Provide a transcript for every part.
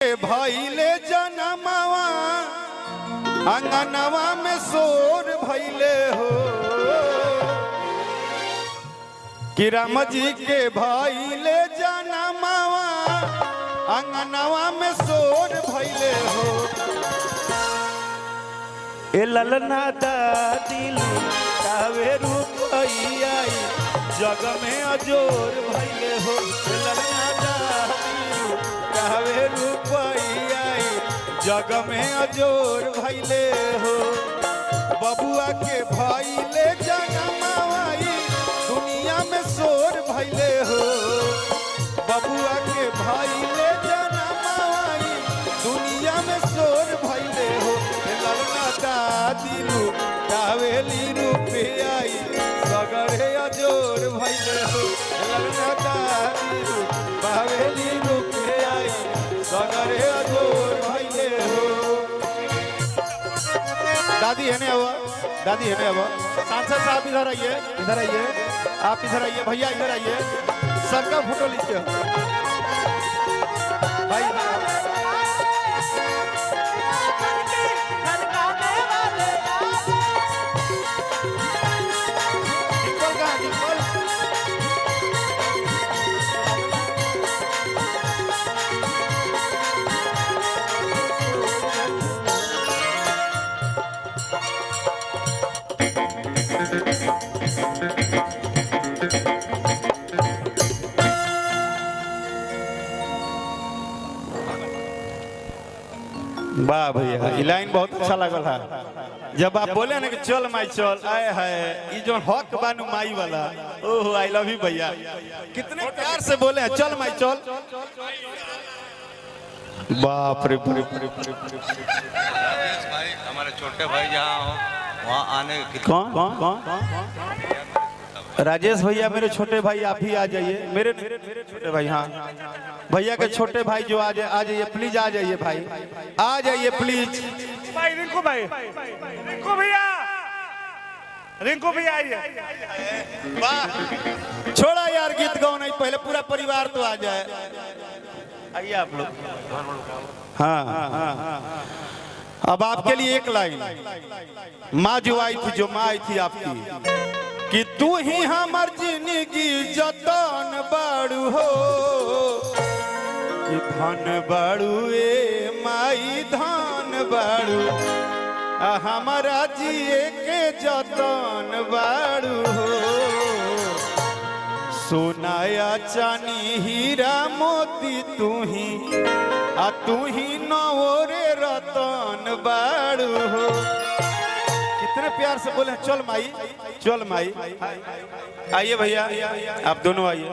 भइले जनमवा अंगनवा में शोर भइले हो कि राम जी के भइले जनमवा अंगनवा में शोर भइले हो। ए ललना दिल कावे रूपैया जग में अजोर भइले हो। ललना दिल कावे रूपैया जग में अजोर भइले हो। बबुआ के भइले जनमवाई दुनिया में शोर भइले हो। बबुआ के भइले जनमवाई दुनिया में शोर भइले हो। ललना दिलू कावेली रूपैया सगरे अजोर भइले हो। ललना दिलू कावेली रूपैया सगरे अजोर भइले हो। दादी है ना वो, दादी है ना वो। सांसद साहब इधर आइए, इधर आइए, आप इधर आइए, भैया इधर आइए, सबका फोटो लीजिए भाई। वाह भैया, ये लाइन बहुत अच्छा लगल है। जब आप बोले ना कि चल माई चल, आए है ये जो हक बानू माई वाला। ओह आई लव यू भैया, कितने प्यार से बोले हैं चल माई चल। बाप रे भाई, हमारे छोटे भाई जहाँ हो वहाँ आने। कौन कौन कौन? राजेश भैया मेरे छोटे भाई, आप ही आ जाइए। मेरे छोटे भाई, हाँ भैया के छोटे भाई जो आ जाइए प्लीज, आ जाइए भाई, आ जाइए प्लीज भाई। रिंकू भाई, रिंकू भैया, रिंकू भैया आइए। वाह, छोड़ा यार गीत गाओ नहीं, पहले पूरा परिवार तो आ जाए। आइए आप लोग। हाँ, अब आपके लिए एक लाइन। माँ जो आई थी, जो माँ आई थी आपकी, कि तू ही हमर जिंदगी जतन बाड़ू हो। कि धन बाड़ू ए माई धन बाड़ू, हमारा जिए के जतन बाड़ू हो। सोनाया चानी हीरा मोती तू ही नवोरे रतन बाड़ू हो। कितने प्यार से बोले चल माई चल माई। आइए भैया, आप दोनों आइए।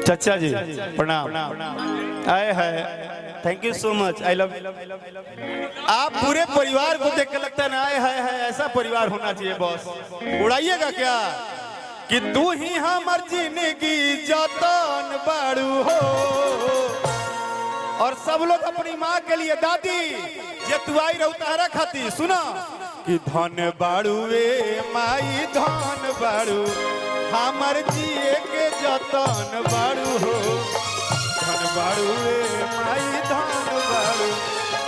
चाचा जी प्रणाम। आए है, thank you so much, I love. आप पूरे परिवार को देख के लगता है ना, आए है ऐसा परिवार होना चाहिए बॉस। उड़ाइएगा क्या कि तू ही हमर जिंदगी जतन बाड़ू हो। और सब लोग अपनी माँ के लिए, दादी जे तू आई रहू तारा खाती सुना कि धन बाड़ू ए माई धन बाड़ू, हमर जिए के जतन बाड़ू हो। धन बाड़ू ए माई धन बाड़ू,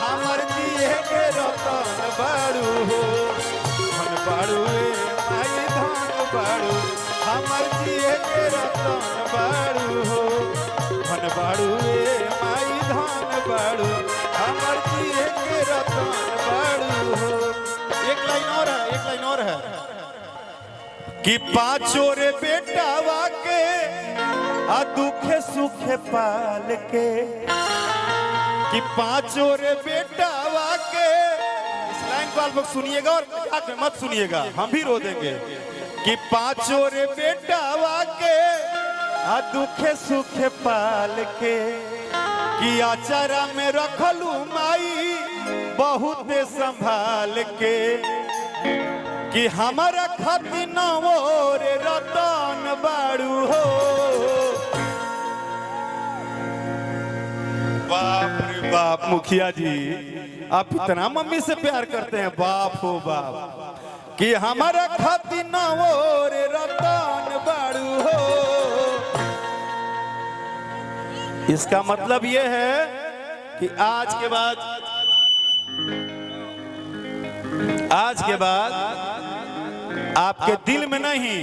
हमर जिए के रतन बाड़ू हो। धन बाड़ू ए माई धन बाड़ू, हमर जिए के रतन बाड़ू हो। धन बाड़ू ए माई धन बाड़ू, हमर जिए के रतन बाड़ू हो। एक लाइन और है, एक लाइन और है कि पांचों रे बेटावा के आ दुखे सुखे पाल के। कि पांचों रे बेटावा के, इस लाइन को आप लोग सुनिएगा और मत सुनिएगा, हम भी रो देंगे। कि पांचों रे बेटावा के आ दुखे सुखे पाल के। कि आचारा में रखलू माई बहुत संभाल के। कि हमारा खातिर नवोर रतन बाड़ू हो। बाप रे बाप, मुखिया जी आप इतना मम्मी से प्यार करते हैं, बाप हो बाप। कि हमारा खातिर नवोर रतन बाड़ू हो। इसका मतलब ये है कि आज के बाद आपके दिल में नहीं,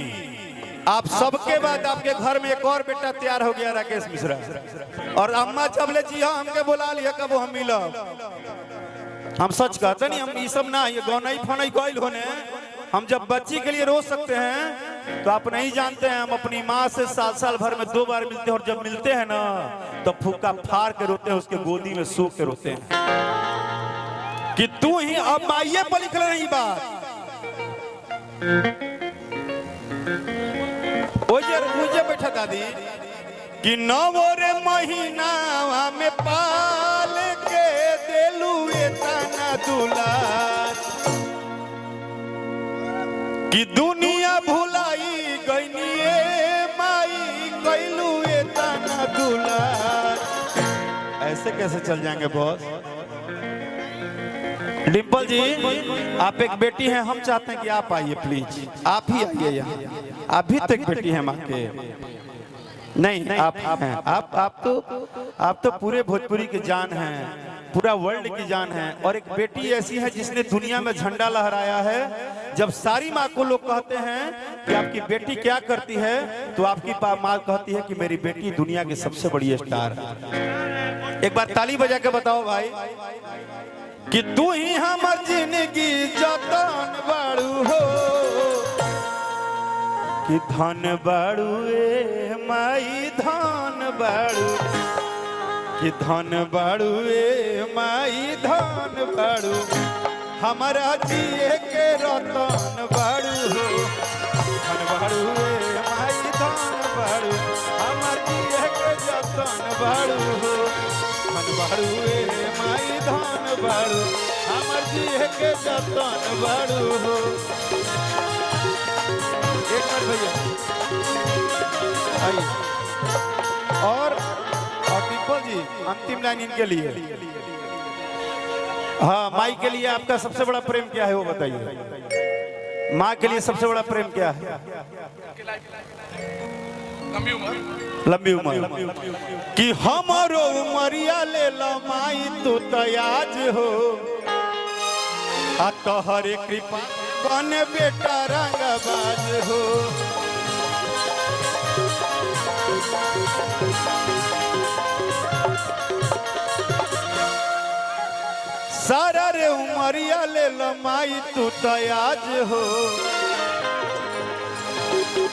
आप सबके बाद आपके घर में एक और बेटा तैयार हो गया, राकेश मिश्रा। और अम्मा चबले जी हाँ हमके बुला लिया, कब हम मिलब। हम सच कहते नहीं, हम ये सब ना, ये गौनाई फनाई गौल होने, हम जब बच्ची के लिए रो सकते हैं तो आप नहीं जानते हैं, हम अपनी माँ से साल भर में 2 बार मिलते हैं, और जब मिलते हैं ना तो फूका फाड़ के रोते हैं, उसके गोदी में सो के रोते हैं कि तू ही अब माइये पर लिख रही बात। मुझे बैठा दादी कि 9 महीना में पाल के देलू तना दुलार, कि दुनिया भुलाई गईनिए माई कैलू तना दुलार। ऐसे कैसे चल जाएंगे बॉस? डिम्पल जी आप एक बेटी हैं, हम चाहते हैं कि आप आइए प्लीज, आप ही आइए यहाँ। आप भी तो एक बेटी हैं माँ के, नहीं आप हैं, आप तो पूरे भोजपुरी की जान हैं, पूरा वर्ल्ड की जान है। और एक बेटी ऐसी है जिसने दुनिया में झंडा लहराया है। जब सारी माँ को लोग कहते हैं कि आपकी बेटी क्या करती है, तो आपकी माँ कहती है कि मेरी बेटी दुनिया की सबसे बड़ी स्टार है। एक बार ताली बजा के बताओ भाई कि तू ही हमर जिंदगी जतन बाड़ू हो, कि धन बाड़ू ए माई धन बाड़ू, कि धन बाड़ू ए माई धन बाड़ू, हमारा जिए के रतन बाड़ू हो। धन बाड़ू ए माई धन बाड़ू, हमार जिए के जतन बाड़ू हो। धन बाड़ू ए माई धन बाड़ू, हमार जिए के जतन बाड़ू हो। एक मिनट भैया आइए। और डिम्पल जी अंतिम लाइन इनके लिए। हाँ, माई के लिए आपका सबसे बड़ा प्रेम क्या है वो बताइए। माँ के लिए सबसे बड़ा प्रेम क्या है? लंबी उम्र। कि हमारो उमरिया ले लो माई तू तयाज हो, आ तोहरे कृपा बन बेटा रंगबाज हो। सारा रे उमरिया ले लो माई तू तयाज हो,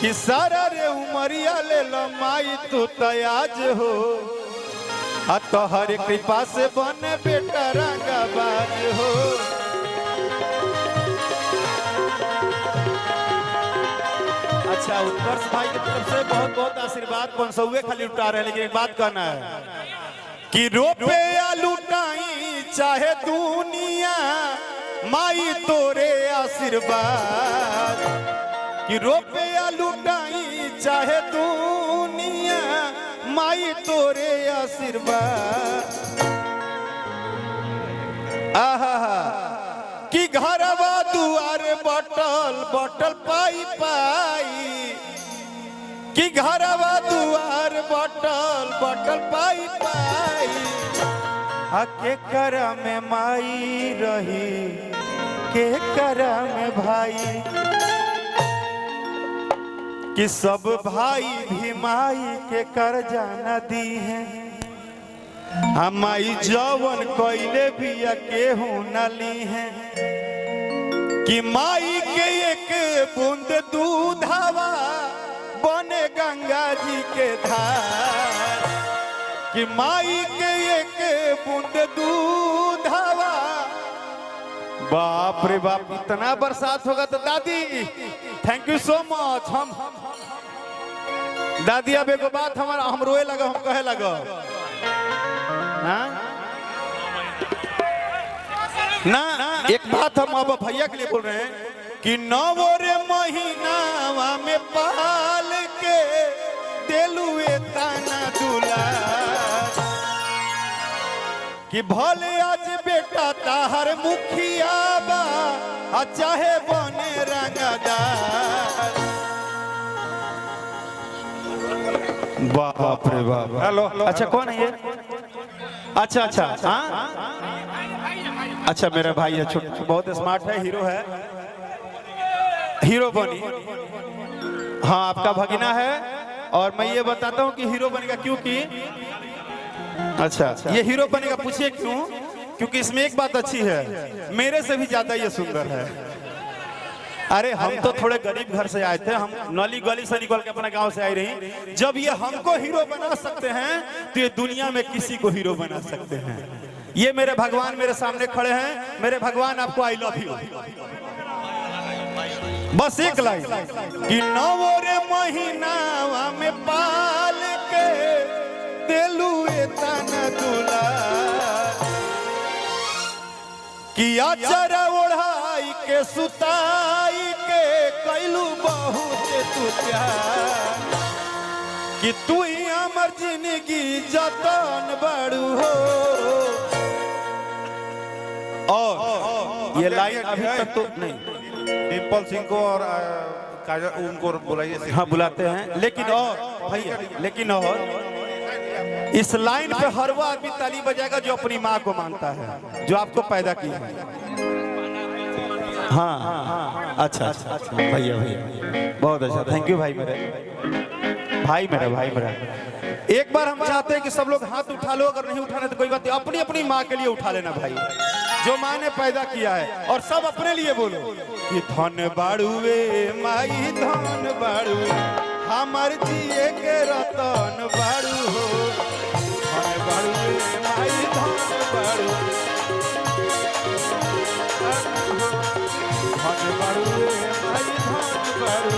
कि सारा रे उमरिया ले लो माई तू तयाज हो, आ तोहरे कृपा से बन बेटा रंगबाज हो। अच्छा, उत्कर्ष भाई की तरफ से बहुत बहुत आशीर्वाद। 500 खाली लुटा रहे हैं, लेकिन एक बात कहना है कि रुपया लुटाई चाहे दुनिया, माई तोरे आशीर्वाद। कि रुपया लुटाई चाहे दुनिया, माई तोरे आशीर्वाद। आहा, कि घरवा दुआर बटल बटल पाई पाई, कि घरवा दुआर बटल बटल पाई पाई, के कर में माई रही के कर में भाई, कि सब भाई भी माई के कर जाना दी है। हमारी जवन कोयले भी केहू न ली है, कि माई के एक बूंद दूधावा बने गंगा जी के धार। कि माई के एक बूंद दूधावा, बाप रे बाप इतना बरसात होगा तो दादी थैंक यू सो मच। हम दादी अब एक बात हमारा हम रोए लगा, हम कहे लगा ना, एक बात हम अब भैया के लिए बोल रहे हैं कि 9 महीना में पाल के देलुए ताना दुलार, कि भले आज बेटा ताहर मुखिया बा, चाहे बने रंगदार। बाप रे बाप। हेलो अच्छा कौन है ये? अच्छा अच्छा हाँ अच्छा मेरा भाई है, बहुत स्मार्ट है, हीरो है, हीरो बनी। हाँ आपका भगिना है और मैं ये बताता हूँ कि हीरो बनेगा क्योंकि अच्छा ये हीरो बनेगा पूछिए क्यों? क्योंकि इसमें एक बात अच्छी है, मेरे से भी ज्यादा ये सुंदर है। अरे हम तो थोड़े गरीब घर से आए थे, हम नली गली से निकल के अपने गांव से आई रही। जब ये हमको हीरो बना सकते हैं तो ये दुनिया में किसी को हीरो बना सकते हैं। ये मेरे भगवान मेरे सामने खड़े हैं। मेरे भगवान आपको आई लव यू। बस एक लाइन कि नवरे महीना में पाल के दिलू तना दुला कि अचर ओढ़ाई के सुताई के कैलू बहुत तू प्यार कि तू ही हमर जिंदगी जतन बड़ू हो। और ये लाइन अभी तक तो नहीं, डिम्पल सिंह को और काजल उनको बुलाइए। हाँ बुलाते हैं, लेकिन और भैया लेकिन और इस लाइन पे हर वो आदमी ताली बजाएगा जो अपनी माँ को मानता है, जो आपको पैदा किया है। हाँ अच्छा अच्छा भैया भैया बहुत अच्छा, थैंक यू भाई मेरे भाई मेरा। एक बार हम चाहते हैं कि सब लोग हाथ उठा लो, अगर नहीं उठाने तो कोई बात नहीं, अपनी अपनी माँ के लिए उठा लेना भाई, जो माँ ने पैदा किया है। और सब अपने लिए बोलो कि धन बाड़ू वे माई धन बाड़ू हमार जिए के रतन बाड़ू हो। धन बाड़ू वे माई धन बाड़ू धन बाड़ू वे माई धन बाड़ू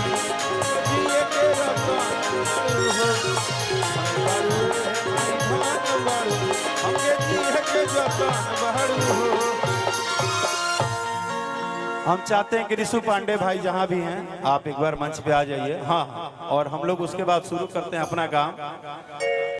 जिए के रतन बाड़ू हो। धन बाड़ू वे माई धन बाड़ू हमके जिए के रतन बाड़ू हो। हम चाहते हैं कि ऋषु पांडे भाई जहां भी हैं आप एक बार मंच पे आ जाइए। हाँ और हम लोग उसके बाद शुरू करते हैं अपना काम।